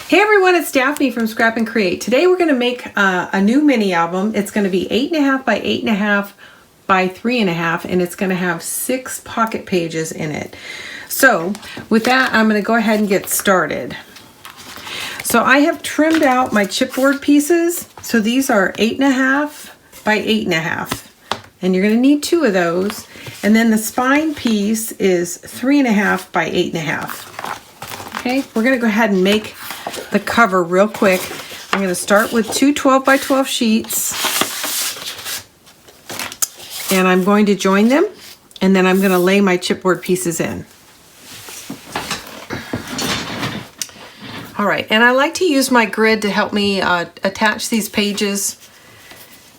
Hey everyone, it's Daphne from Scrap and Create. Today we're going to make a new mini album. It's going to be 8.5 by 8.5 by 3.5, and it's going to have 6 pocket pages in it. So with that, I'm going to go ahead and get started. So I have trimmed out my chipboard pieces. So these are 8.5 by 8.5, and you're going to need 2 of those. And then the spine piece is 3.5 by 8.5. Okay, we're going to go ahead and make the cover real quick. I'm going to start with 2 12 by 12 sheets, and I'm going to join them, and then I'm going to lay my chipboard pieces in. All right, and I like to use my grid to help me attach these pages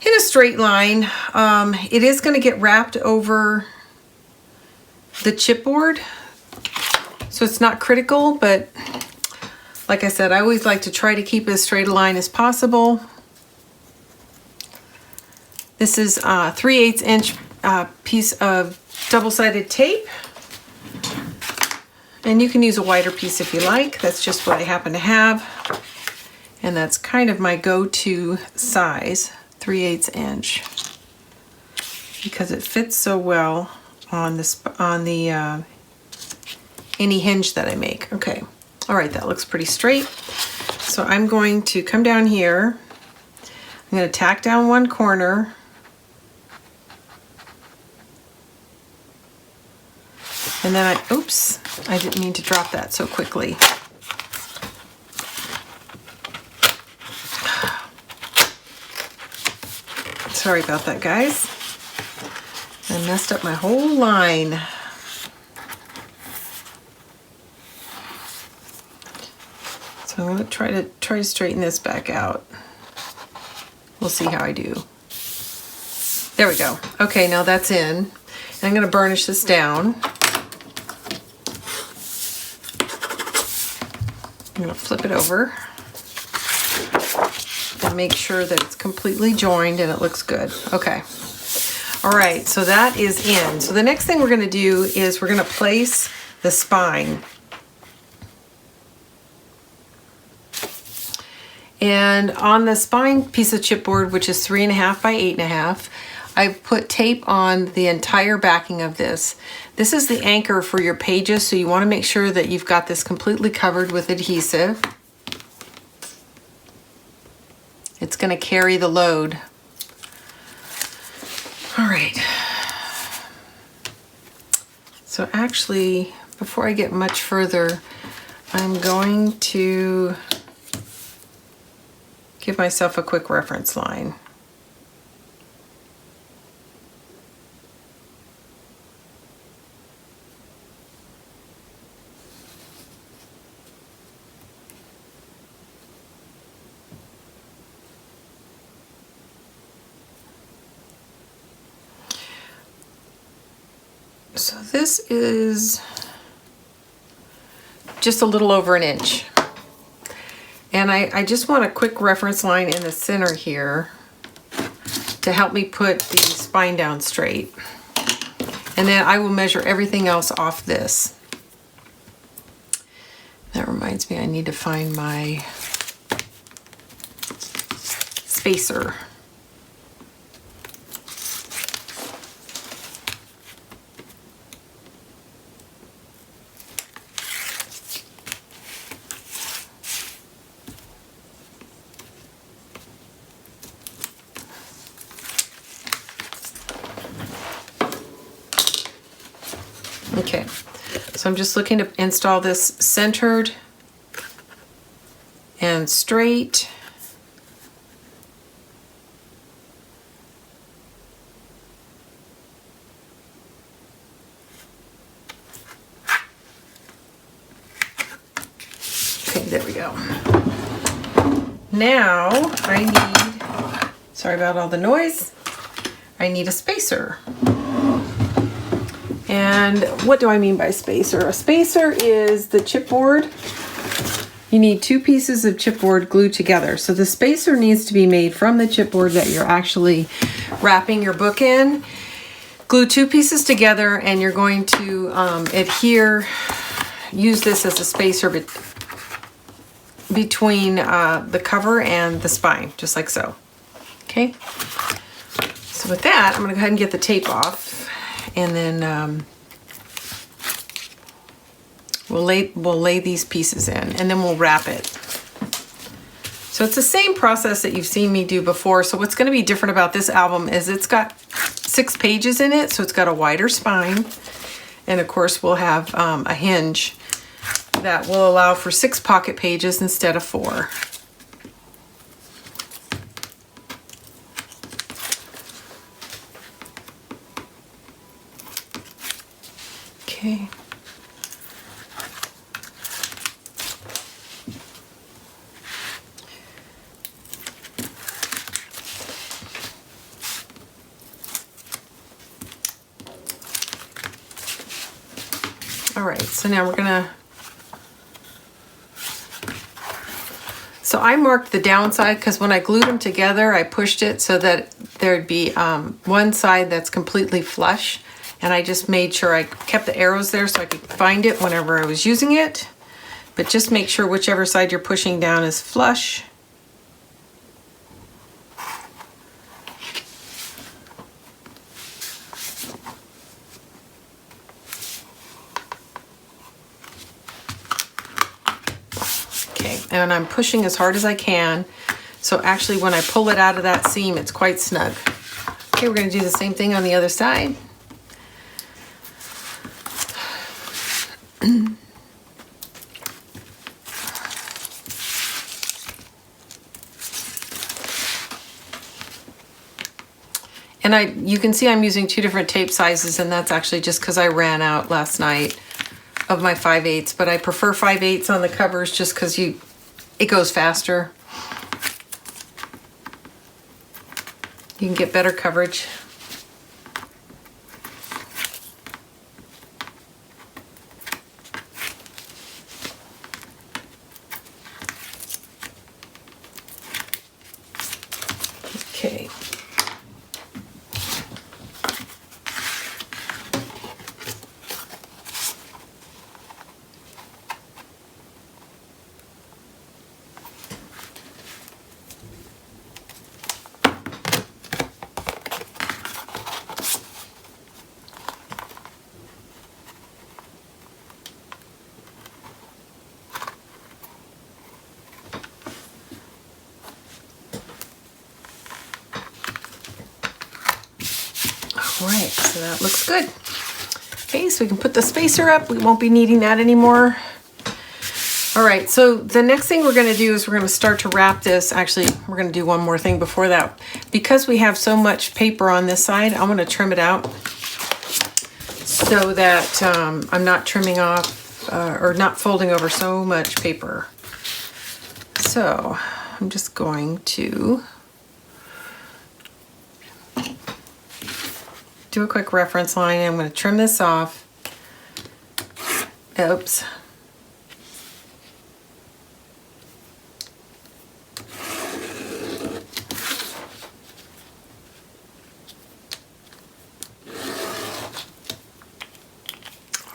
in a straight line. It is going to get wrapped over the chipboard, so it's not critical, but like I said, I always like to try to keep as straight a line as possible. This is a 3/8 inch piece of double-sided tape. And you can use a wider piece if you like. That's just what I happen to have. And that's kind of my go-to size, 3/8 inch. Because it fits so well on any hinge that I make. Okay. All right, that looks pretty straight. So I'm going to come down here. I'm going to tack down one corner. And then oops, I didn't mean to drop that so quickly. Sorry about that, guys. I messed up my whole line. So I'm going to try to straighten this back out. We'll see how I do. There we go. Okay, now that's in. And I'm going to burnish this down. I'm going to flip it over and make sure that it's completely joined and it looks good. Okay. All right, so that is in. So the next thing we're going to do is we're going to place the spine. And on the spine piece of chipboard, which is 3.5 by 8.5, I've put tape on the entire backing of this. This is the anchor for your pages, so you want to make sure that you've got this completely covered with adhesive. It's going to carry the load. All right. So actually, before I get much further, I'm going to give myself a quick reference line. So this is just a little over 1 inch. And I just want a quick reference line in the center here to help me put the spine down straight. And then I will measure everything else off this. That reminds me, I need to find my spacer. Okay, so I'm just looking to install this centered and straight. Okay, there we go. Now I need, sorry about all the noise, I need a spacer. And what do I mean by spacer? A spacer is the chipboard. You need 2 pieces of chipboard glued together. So the spacer needs to be made from the chipboard that you're actually wrapping your book in. Glue 2 pieces together, and you're going to use this as a spacer between the cover and the spine, just like so. Okay. So with that, I'm going to go ahead and get the tape off, and then we'll lay these pieces in, and then we'll wrap it. So it's the same process that you've seen me do before. So what's going to be different about this album is it's got 6 pages in it, so it's got a wider spine, and of course we'll have a hinge that will allow for 6 pocket pages instead of 4. Okay. All right, so now we're gonna, so I marked the downside because when I glued them together, I pushed it so that there'd be one side that's completely flush, and I just made sure I kept the arrows there so I could find it whenever I was using it. But just make sure whichever side you're pushing down is flush. And I'm pushing as hard as I can. So actually when I pull it out of that seam, it's quite snug. Okay, we're going to do the same thing on the other side. And you can see I'm using 2 different tape sizes, and that's actually just because I ran out last night of my 5/8, but I prefer 5/8 on the covers just because it goes faster. You can get better coverage. Okay. All right, so that looks good. Okay, so we can put the spacer up. We won't be needing that anymore. All right, so the next thing we're going to do is we're going to start to wrap this. Actually, we're going to do one more thing before that. Because we have so much paper on this side, I'm going to trim it out so that I'm not trimming off or not folding over so much paper. So I'm just going to do a quick reference line. I'm going to trim this off. Oops.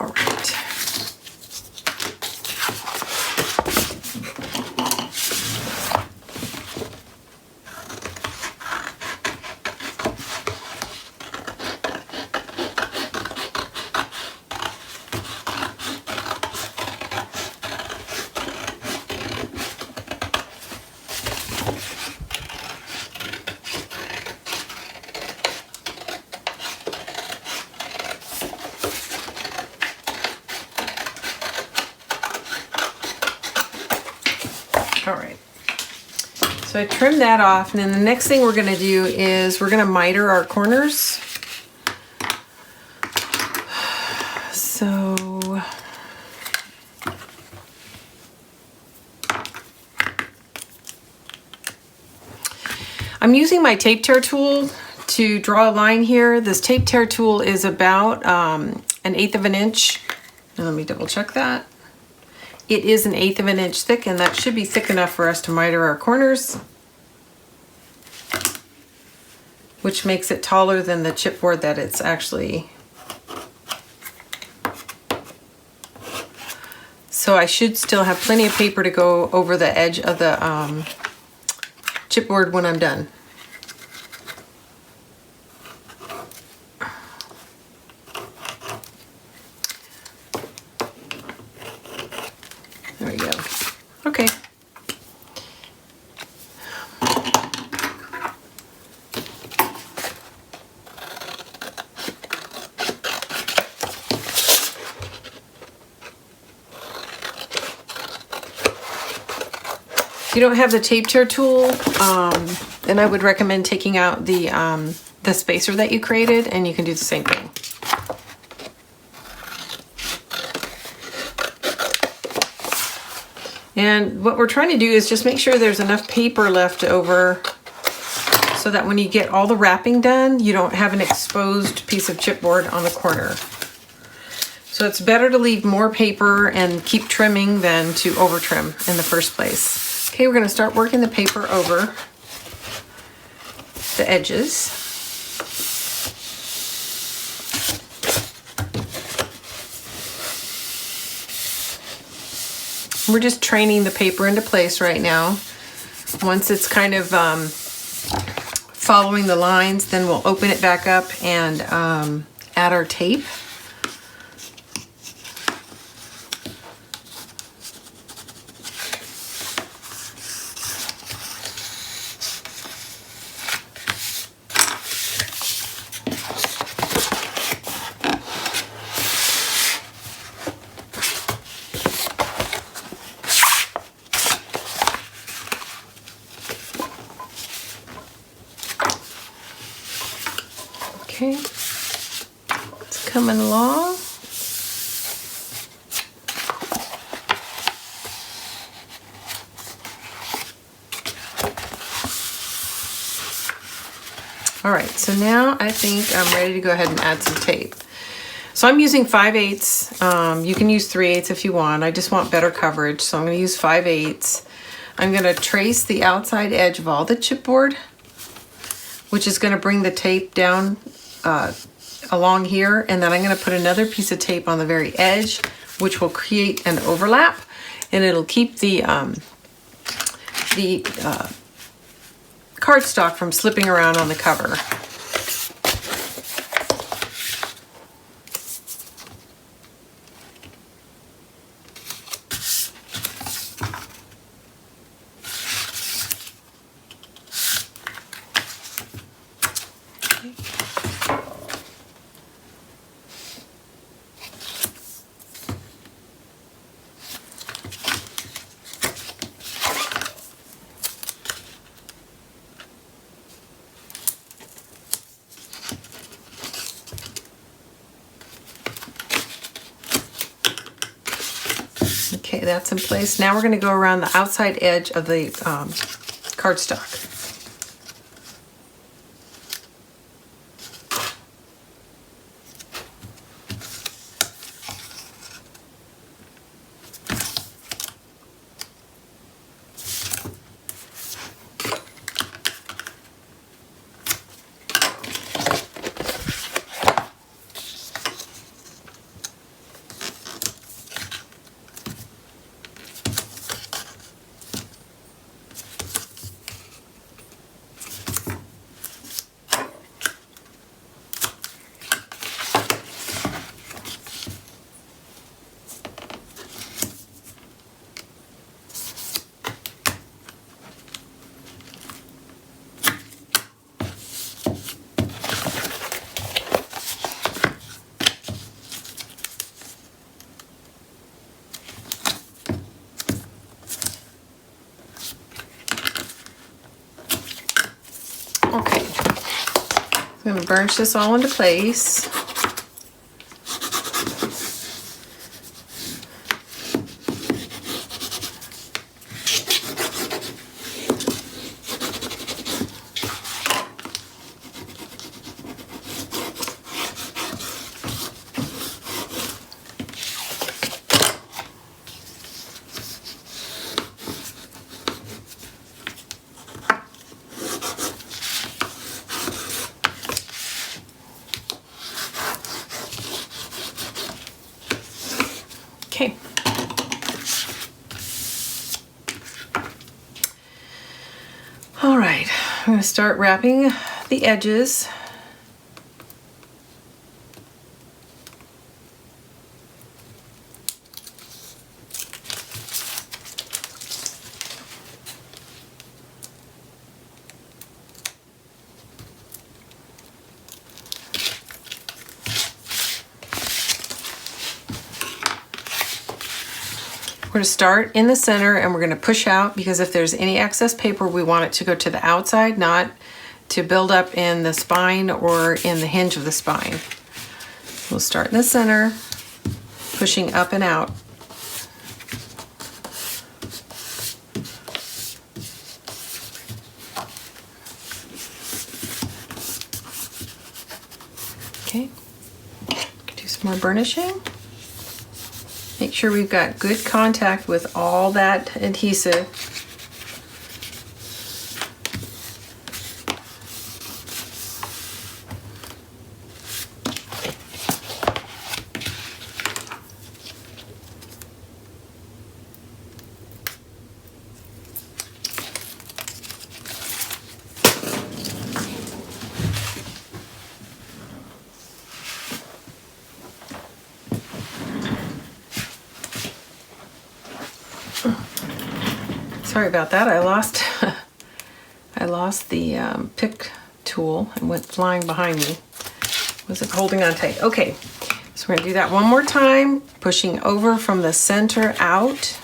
All right. All right, so I trimmed that off, and then the next thing we're going to do is we're going to miter our corners. So I'm using my tape tear tool to draw a line here. This tape tear tool is about 1/8 of an inch. And let me double check that. It is 1/8 of an inch thick, and that should be thick enough for us to miter our corners, which makes it taller than the chipboard that it's actually. So So I should still have plenty of paper to go over the edge of the chipboard when I'm done. There we go. Okay. If you don't have the tape tear tool, then I would recommend taking out the spacer that you created, and you can do the same thing. And what we're trying to do is just make sure there's enough paper left over so that when you get all the wrapping done, you don't have an exposed piece of chipboard on the corner. So it's better to leave more paper and keep trimming than to over trim in the first place. Okay, we're going to start working the paper over the edges. We're just training the paper into place right now. Once it's kind of following the lines, then we'll open it back up and add our tape. Okay, it's coming along. All right, so now I think I'm ready to go ahead and add some tape. So I'm using 5/8. You can use 3/8 if you want. I just want better coverage, so I'm going to use 5/8. I'm going to trace the outside edge of all the chipboard, which is going to bring the tape down along here, and then I'm going to put another piece of tape on the very edge, which will create an overlap, and it'll keep the cardstock from slipping around on the cover. Okay, that's in place. Now we're going to go around the outside edge of the cardstock. Okay, I'm going to burnish this all into place. I'm going to start wrapping the edges. We're going to start in the center and we're going to push out, because if there's any excess paper, we want it to go to the outside, not to build up in the spine or in the hinge of the spine. We'll start in the center, pushing up and out. Okay, do some more burnishing. Make sure we've got good contact with all that adhesive. Sorry about that. I lost the pick tool and went flying behind me. Was it holding on tight? Okay, so we're gonna do that one more time, pushing over from the center out.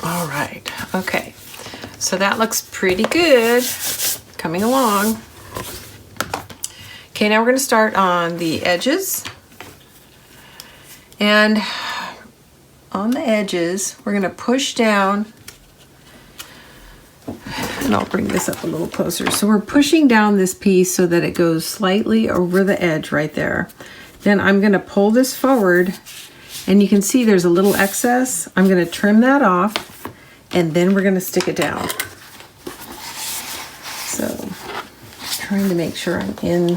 All right, okay, so that looks pretty good, coming along. Okay, now we're going to start on the edges. And on the edges, we're going to push down, and I'll bring this up a little closer. So we're pushing down this piece so that it goes slightly over the edge right there. Then I'm going to pull this forward, and you can see there's a little excess. I'm going to trim that off, and then we're going to stick it down. So, trying to make sure I'm in.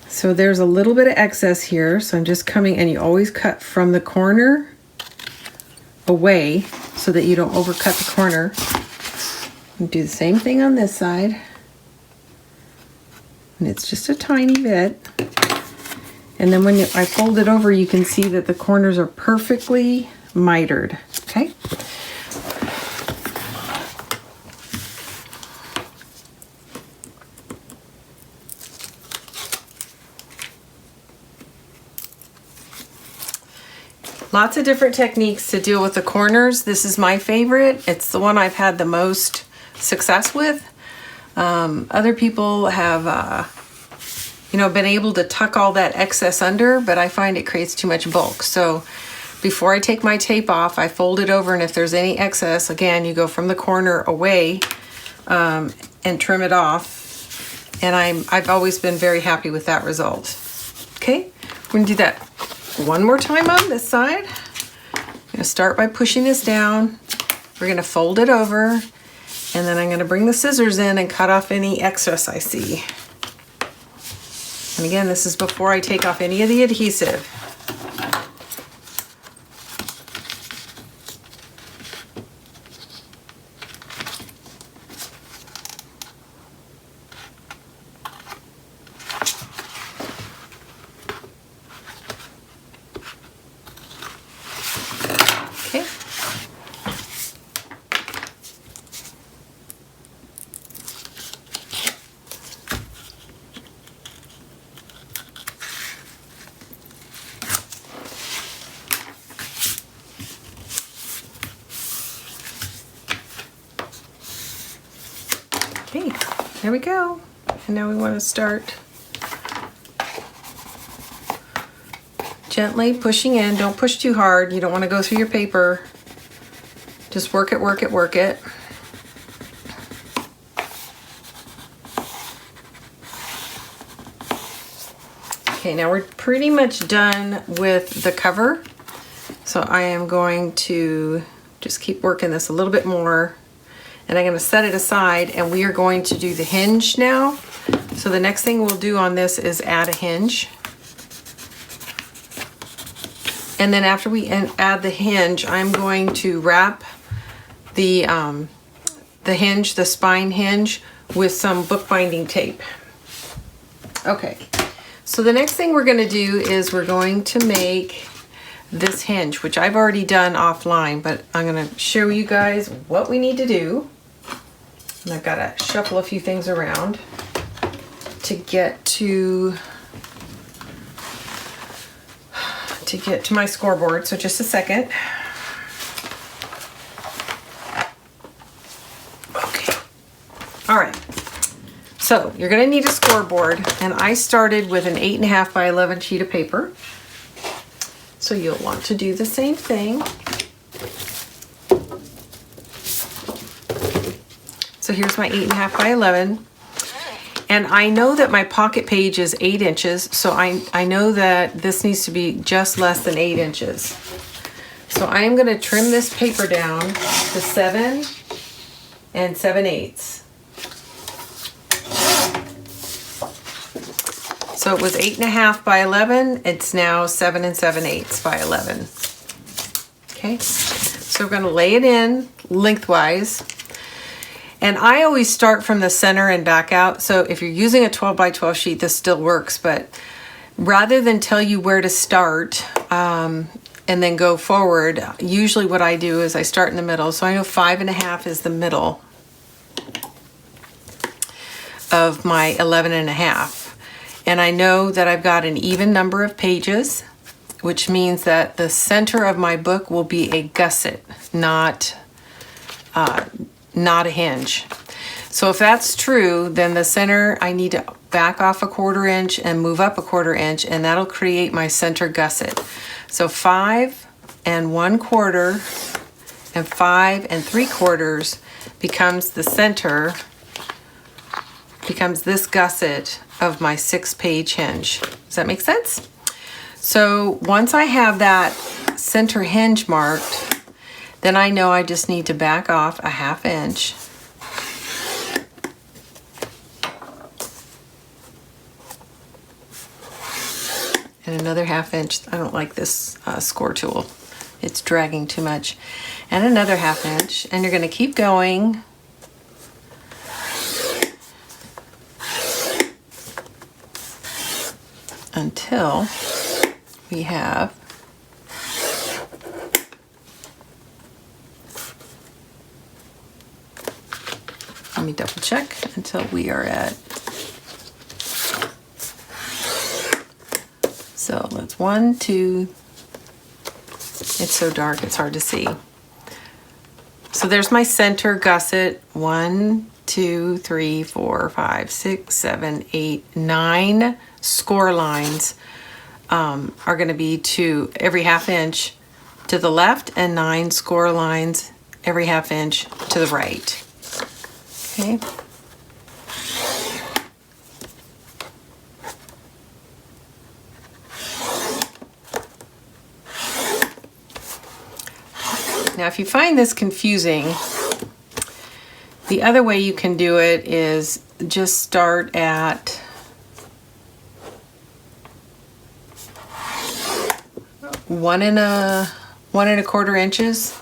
So there's a little bit of excess here, so I'm just coming, and you always cut from the corner away so that you don't overcut the corner. And do the same thing on this side. And it's just a tiny bit. And then when I fold it over, you can see that the corners are perfectly mitered, okay? Lots of different techniques to deal with the corners. This is my favorite. It's the one I've had the most success with. Other people have been able to tuck all that excess under, but I find it creates too much bulk. So before I take my tape off, I fold it over, and if there's any excess, again, you go from the corner away and trim it off. And I've always been very happy with that result. Okay, we're gonna do that one more time on this side. I'm gonna start by pushing this down. We're gonna fold it over, and then I'm gonna bring the scissors in and cut off any excess I see. And again, this is before I take off any of the adhesive. Okay. Okay, there we go. And now we want to start gently pushing in. Don't push too hard. You don't want to go through your paper. Just work it, work it, work it. Okay, now we're pretty much done with the cover. So I am going to just keep working this a little bit more, and I'm going to set it aside, and we are going to do the hinge now. So the next thing we'll do on this is add a hinge. And then after we add the hinge, I'm going to wrap the hinge, the spine hinge, with some bookbinding tape. Okay, so the next thing we're going to do is we're going to make this hinge, which I've already done offline, but I'm going to show you guys what we need to do. And I've got to shuffle a few things around to get to my scoreboard. So just a second. Okay. All right. So you're going to need a scoreboard, and I started with an 8.5 by 11 sheet of paper. So you'll want to do the same thing. So here's my 8.5 by 11. And I know that my pocket page is 8 inches, so I know that this needs to be just less than 8 inches. So I am going to trim this paper down to 7 7/8. So it was 8.5 by 11. It's now 7 7/8 by 11. Okay, so we're going to lay it in lengthwise. And I always start from the center and back out. So if you're using a 12 by 12 sheet, this still works. But rather than tell you where to start and then go forward, usually what I do is I start in the middle. So I know 5.5 is the middle of my 11.5. And I know that I've got an even number of pages, which means that the center of my book will be a gusset, not a hinge. So if that's true, then the center, I need to back off a 1/4 inch and move up a 1/4 inch, and that'll create my center gusset. So 5 1/4 and 5 3/4 becomes the center, becomes this gusset of my 6-page hinge. Does that make sense? So once I have that center hinge marked, then I know I just need to back off a 1/2 inch. And another 1/2 inch. I don't like this score tool. It's dragging too much. And another 1/2 inch. And you're going to keep going until we have let me double check until we are at, so that's 1, 2, it's so dark it's hard to see. So there's my center gusset. 1, 2, 3, 4, 5, 6, 7, 8, 9 score lines are going to be to every 1/2 inch to the left, and 9 score lines every 1/2 inch to the right. Okay. Now, if you find this confusing, the other way you can do it is just start at 1 1/4 inches.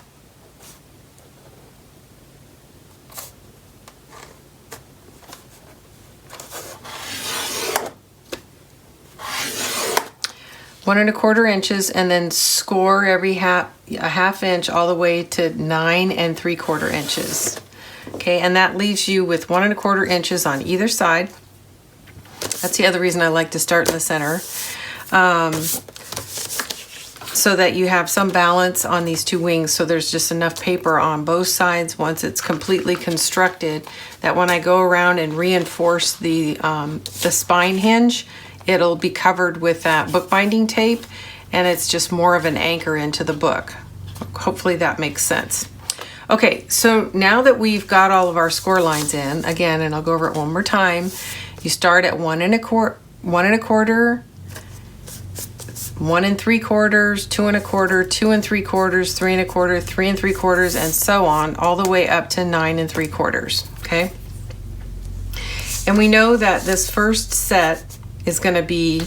One and 1/4 inches, and then score every a 1/2 inch all the way to 9 3/4 inches. Okay, and that leaves you with 1 1/4 inches on either side. That's the other reason I like to start in the center, so that you have some balance on these two wings. So there's just enough paper on both sides once it's completely constructed, that when I go around and reinforce the spine hinge, it'll be covered with that bookbinding tape, and it's just more of an anchor into the book. Hopefully that makes sense. Okay, so now that we've got all of our score lines in, again, and I'll go over it one more time, you start at 1 1/4, 1 3/4, 2 1/4, 2 3/4, 3 1/4, 3 3/4, and so on, all the way up to 9 3/4, okay? And we know that this first set is going to be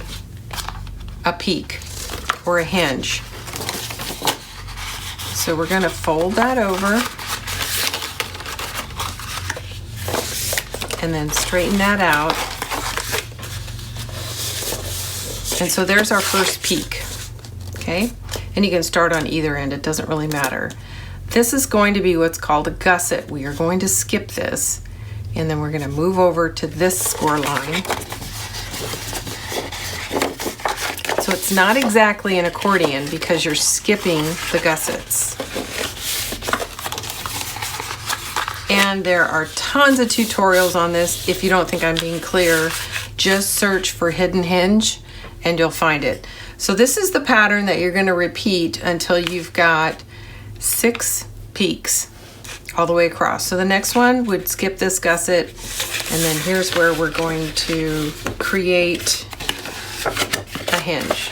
a peak or a hinge. So we're going to fold that over and then straighten that out. And so there's our first peak, okay? And you can start on either end, it doesn't really matter. This is going to be what's called a gusset. We are going to skip this, and then we're going to move over to this score line. So it's not exactly an accordion because you're skipping the gussets. And there are tons of tutorials on this. If you don't think I'm being clear, just search for hidden hinge and you'll find it. So this is the pattern that you're going to repeat until you've got 6 peaks all the way across. So the next one would skip this gusset, and then here's where we're going to create a hinge.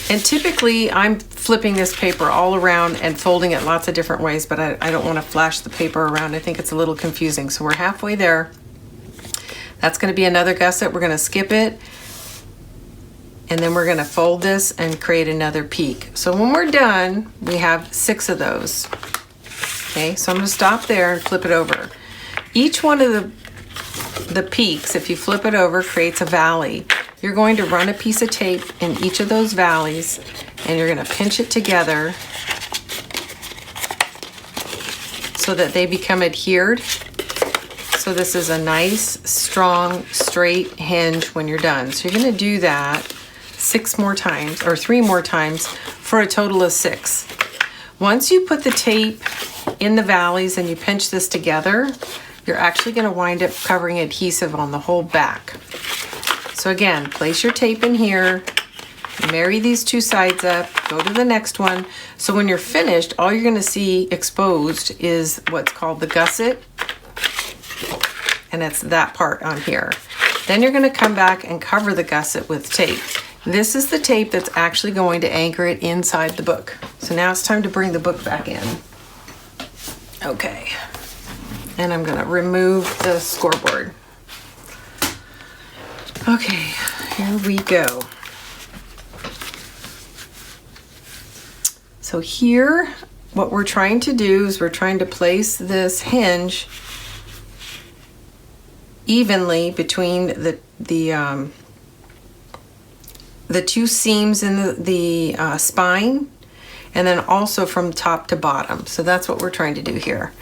And typically I'm flipping this paper all around and folding it lots of different ways, but I don't want to flash the paper around. I think it's a little confusing. So we're halfway there. That's going to be another gusset. We're going to skip it, and then we're going to fold this and create another peak. So when we're done, we have 6 of those. Okay, so I'm going to stop there and flip it over. Each one of the peaks, if you flip it over, creates a valley. You're going to run a piece of tape in each of those valleys, and you're going to pinch it together so that they become adhered. So this is a nice, strong, straight hinge when you're done. So you're going to do that 6 more times, or 3 more times, for a total of 6. Once you put the tape in the valleys and you pinch this together, you're actually going to wind up covering adhesive on the whole back. So again, place your tape in here, marry these 2 sides up, go to the next one. So when you're finished, all you're going to see exposed is what's called the gusset, and it's that part on here. Then you're going to come back and cover the gusset with tape. This is the tape that's actually going to anchor it inside the book. So now it's time to bring the book back in. Okay, and I'm going to remove the scoreboard. Okay, here we go. So here, what we're trying to do is we're trying to place this hinge evenly between the 2 seams in the spine, and then also from top to bottom. So that's what we're trying to do here.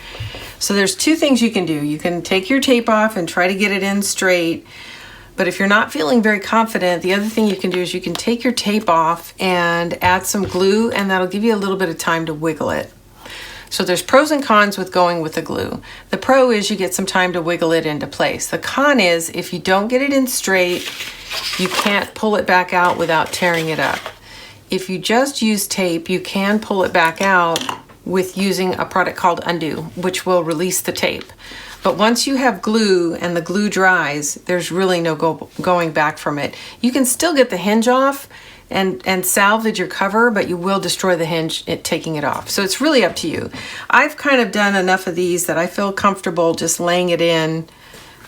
So there's 2 things you can do. You can take your tape off and try to get it in straight. But if you're not feeling very confident, the other thing you can do is you can take your tape off and add some glue, and that'll give you a little bit of time to wiggle it. So there's pros and cons with going with the glue. The pro is you get some time to wiggle it into place. The con is if you don't get it in straight, you can't pull it back out without tearing it up. If you just use tape, you can pull it back out with using a product called Undo, which will release the tape. But once you have glue and the glue dries, there's really no going back from it. You can still get the hinge off and salvage your cover, but you will destroy the hinge taking it off. So it's really up to you. I've kind of done enough of these that I feel comfortable just laying it in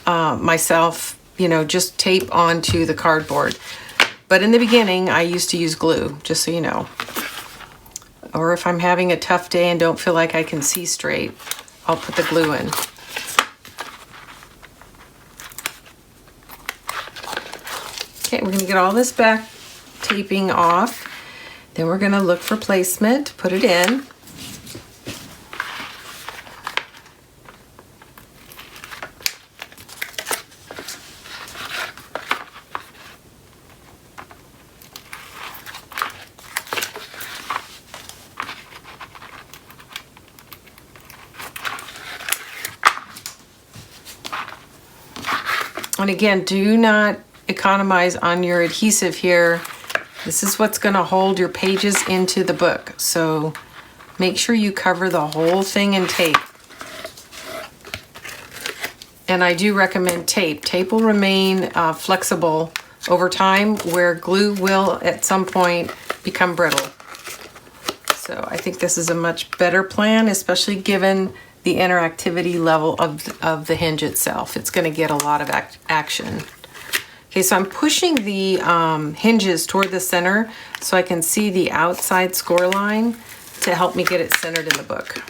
myself, you know, just tape onto the cardboard. But in the beginning, I used to use glue, just so you know. Or if I'm having a tough day and don't feel like I can see straight, I'll put the glue in. Okay, we're going to get all this back taping off. Then we're going to look for placement, put it in. And again, do not economize on your adhesive here. This is what's going to hold your pages into the book. So make sure you cover the whole thing in tape. And I do recommend tape. Tape will remain flexible over time, where glue will at some point become brittle. So I think this is a much better plan, especially given the interactivity level of the hinge itself. It's going to get a lot of action. Okay, so I'm pushing the hinges toward the center so I can see the outside score line to help me get it centered in the book.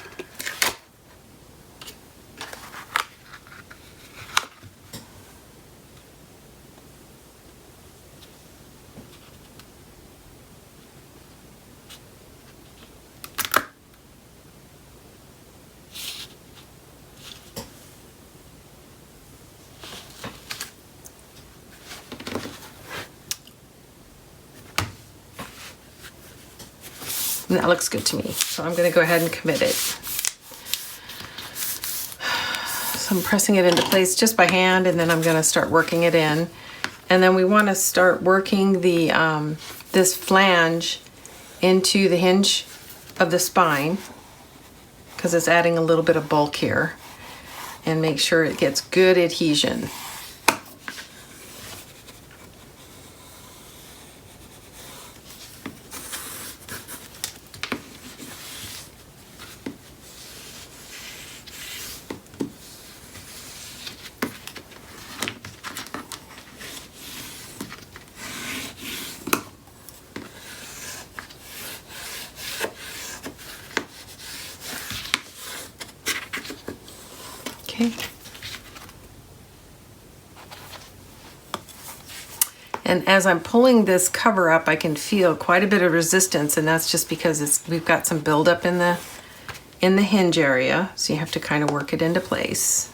And that looks good to me. So I'm going to go ahead and commit it. So I'm pressing it into place just by hand, and then I'm going to start working it in. And then we want to start working the this flange into the hinge of the spine, because it's adding a little bit of bulk here, and make sure it gets good adhesion. Okay. And as I'm pulling this cover up, I can feel quite a bit of resistance, and that's just because we've got some buildup in the hinge area, so you have to kind of work it into place.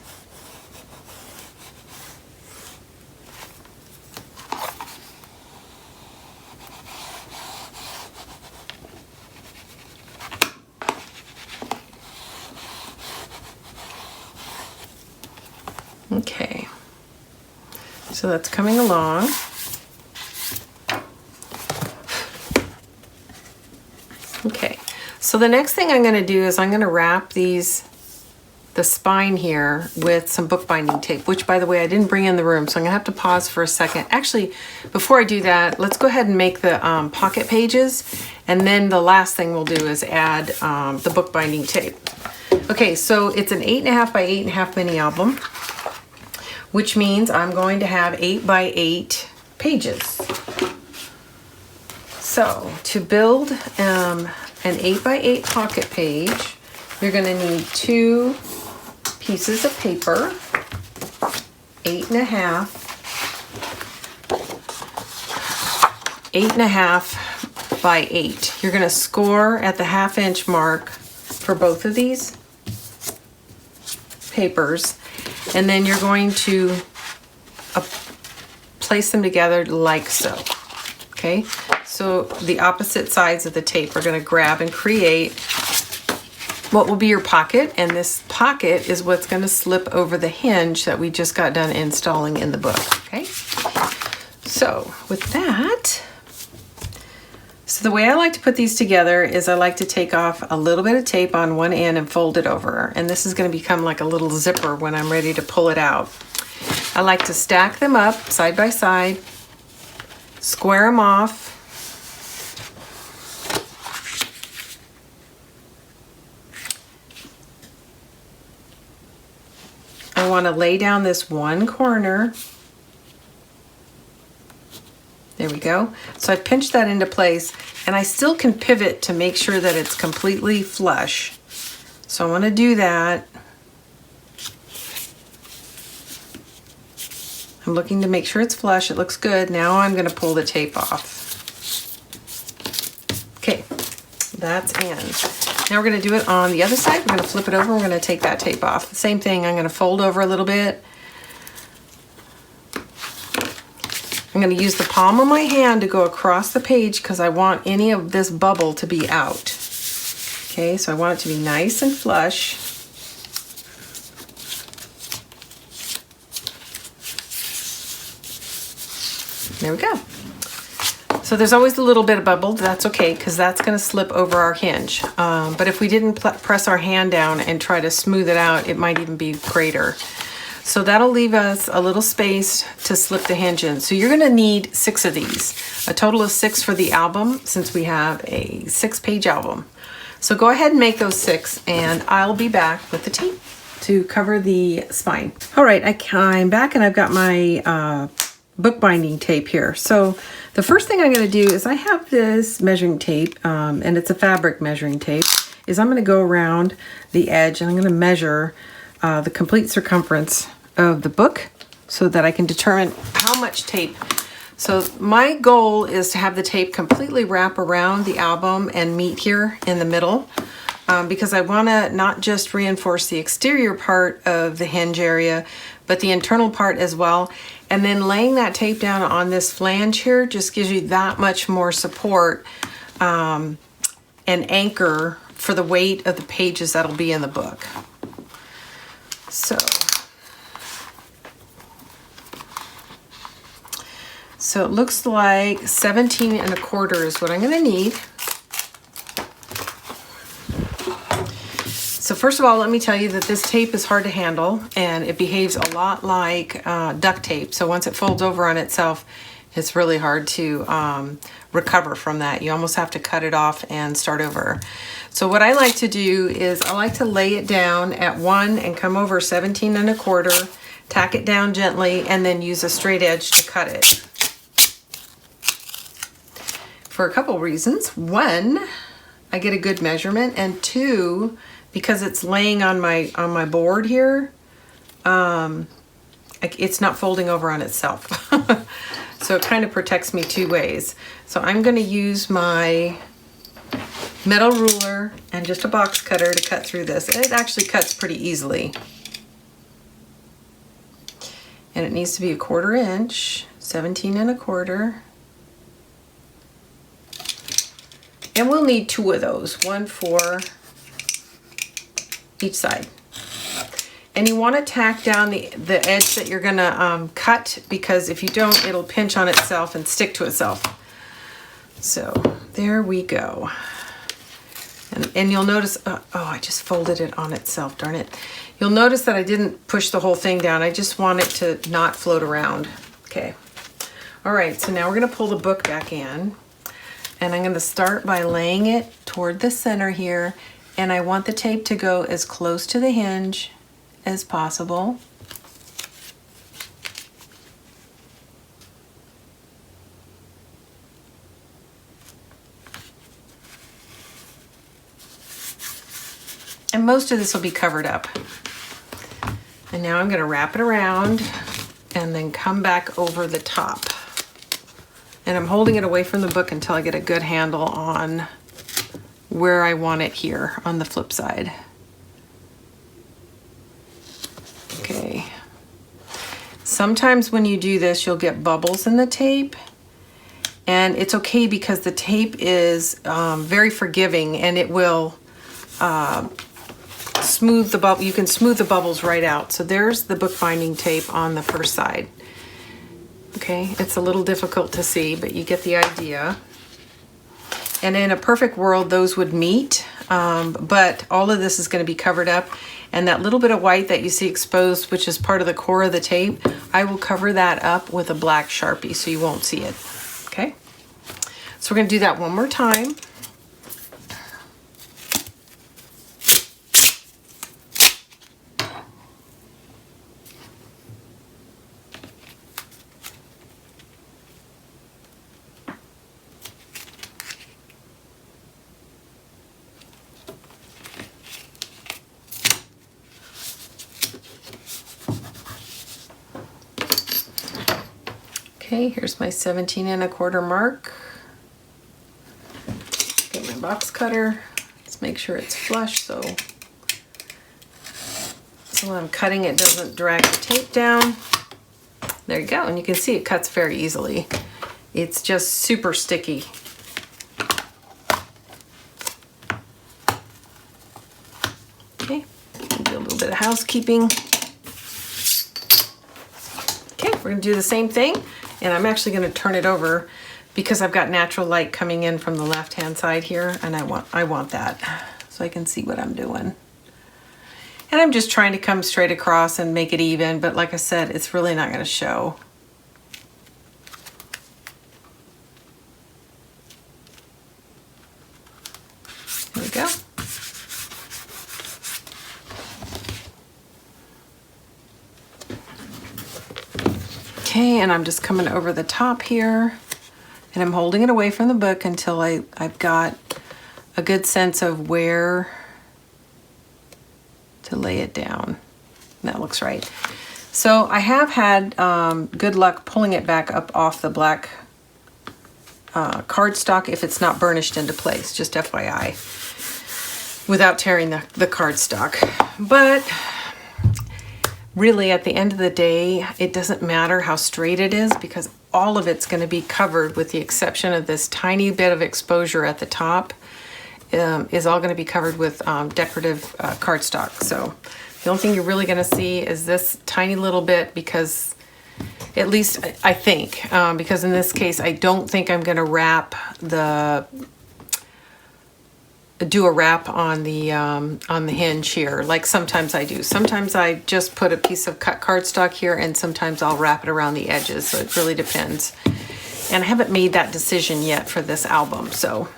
Okay, so that's coming along. Okay, so the next thing I'm going to do is I'm going to wrap the spine here with some bookbinding tape, which, by the way, I didn't bring in the room, so I'm going to have to pause for a second. Actually, before I do that, let's go ahead and make the pocket pages, and then the last thing we'll do is add the bookbinding tape. Okay, so it's an 8.5 by 8.5 mini album, which means I'm going to have 8 by 8 pages. So to build an 8 by 8 pocket page, you're going to need 2 pieces of paper, 8.5 by 8. You're going to score at the 1/2 inch mark for both of these papers, and then you're going to place them together like so. Okay, so the opposite sides of the tape are going to grab and create what will be your pocket, and this pocket is what's going to slip over the hinge that we just got done installing in the book. Okay, so with that, so the way I like to put these together is I like to take off a little bit of tape on one end and fold it over, and this is going to become like a little zipper when I'm ready to pull it out. I like to stack them up side by side, square them off, I want to lay down this one corner. There we go. So I pinched that into place, and I still can pivot to make sure that it's completely flush. So I want to do that. I'm looking to make sure it's flush. It looks good. Now I'm going to pull the tape off. Okay, that's in. Now we're going to do it on the other side. We're going to flip it over. We're going to take that tape off. Same thing. I'm going to fold over a little bit. I'm going to use the palm of my hand to go across the page because I want any of this bubble to be out. Okay, so I want it to be nice and flush. There we go. So there's always a little bit of bubble. That's okay, because that's going to slip over our hinge. But if we didn't press our hand down and try to smooth it out, it might even be greater. So that'll leave us a little space to slip the hinge in. So you're gonna need 6 of these, a total of 6 for the album, since we have a 6-page album. So go ahead and make those 6, and I'll be back with the tape to cover the spine. All right, I'm back, and I've got my bookbinding tape here. So the first thing I'm gonna do is I have this measuring tape, and it's a fabric measuring tape, is I'm gonna go around the edge, and I'm gonna measure the complete circumference of the book so that I can determine how much tape. So my goal is to have the tape completely wrap around the album and meet here in the middle, because I want to not just reinforce the exterior part of the hinge area, but the internal part as well. And then laying that tape down on this flange here just gives you that much more support and anchor for the weight of the pages that'll be in the book. So it looks like 17 1/4 is what I'm gonna need. So first of all, let me tell you that this tape is hard to handle, and it behaves a lot like duct tape. So once it folds over on itself, it's really hard to recover from that. You almost have to cut it off and start over. So what I like to do is I like to lay it down at 1 and come over 17 1/4, tack it down gently, and then use a straight edge to cut it. For a couple reasons. 1, I get a good measurement, and 2, because it's laying on my board here, it's not folding over on itself. So it kind of protects me 2 ways. So I'm going to use my metal ruler and just a box cutter to cut through this. It actually cuts pretty easily. And it needs to be 1/4 inch, 17 1/4. And we'll need 2 of those, 1 for each side. And you want to tack down the edge that you're gonna cut, because if you don't, it'll pinch on itself and stick to itself. So there we go. And you'll notice, oh, I just folded it on itself, darn it. You'll notice that I didn't push the whole thing down. I just want it to not float around. Okay. All right, so now we're gonna pull the book back in. And I'm going to start by laying it toward the center here, and I want the tape to go as close to the hinge as possible. And most of this will be covered up. And now I'm going to wrap it around and then come back over the top. And I'm holding it away from the book until I get a good handle on where I want it here on the flip side. Okay. Sometimes when you do this, you'll get bubbles in the tape. And it's okay, because the tape is very forgiving, and it will smooth the bubble. You can smooth the bubbles right out. So there's the bookbinding tape on the first side. Okay, it's a little difficult to see, but you get the idea. And in a perfect world, those would meet, but all of this is going to be covered up. And that little bit of white that you see exposed, which is part of the core of the tape, I will cover that up with a black Sharpie so you won't see it. Okay, so we're going to do that one more time. Okay, here's my 17 1/4 mark. Get my box cutter. Let's make sure it's flush so when I'm cutting it doesn't drag the tape down. There you go, and you can see it cuts very easily. It's just super sticky. Okay, do a little bit of housekeeping. Okay, we're gonna do the same thing. And I'm actually going to turn it over because I've got natural light coming in from the left-hand side here, and I want that so I can see what I'm doing. And I'm just trying to come straight across and make it even, but like I said, it's really not going to show. There we go. Okay, and I'm just coming over the top here, and I'm holding it away from the book until I've got a good sense of where to lay it down. That looks right. So I have had good luck pulling it back up off the black cardstock if it's not burnished into place, just FYI, without tearing the cardstock. But really, at the end of the day, it doesn't matter how straight it is because all of it's going to be covered with the exception of this tiny bit of exposure at the top. Is all going to be covered with decorative cardstock. So the only thing you're really going to see is this tiny little bit, because at least I think, because in this case I don't think I'm going to do a wrap on the hinge here like sometimes I do. Sometimes I just put a piece of cut cardstock here, and sometimes I'll wrap it around the edges, so it really depends. And I haven't made that decision yet for this album. So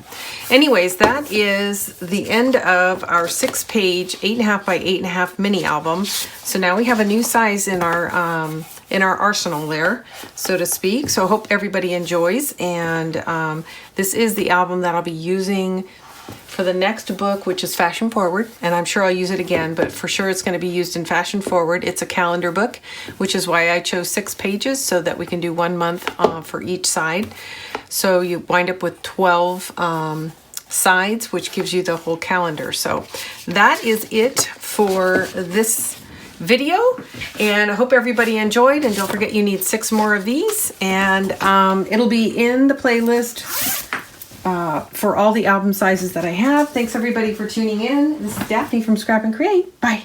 anyways, that is the end of our 6-page 8.5 by 8.5 mini album. So now we have a new size in our arsenal there, so to speak. So I hope everybody enjoys. And this is the album that I'll be using for the next book, which is Fashion Forward, and I'm sure I'll use it again, but for sure it's going to be used in Fashion Forward. It's a calendar book, which is why I chose 6 pages, so that we can do 1 month for each side. So you wind up with 12 sides, which gives you the whole calendar. So that is it for this video, and I hope everybody enjoyed, and don't forget you need 6 more of these, and it'll be in the playlist for all the album sizes that I have. Thanks everybody for tuning in. This is Daphne from Scrap and Create. Bye.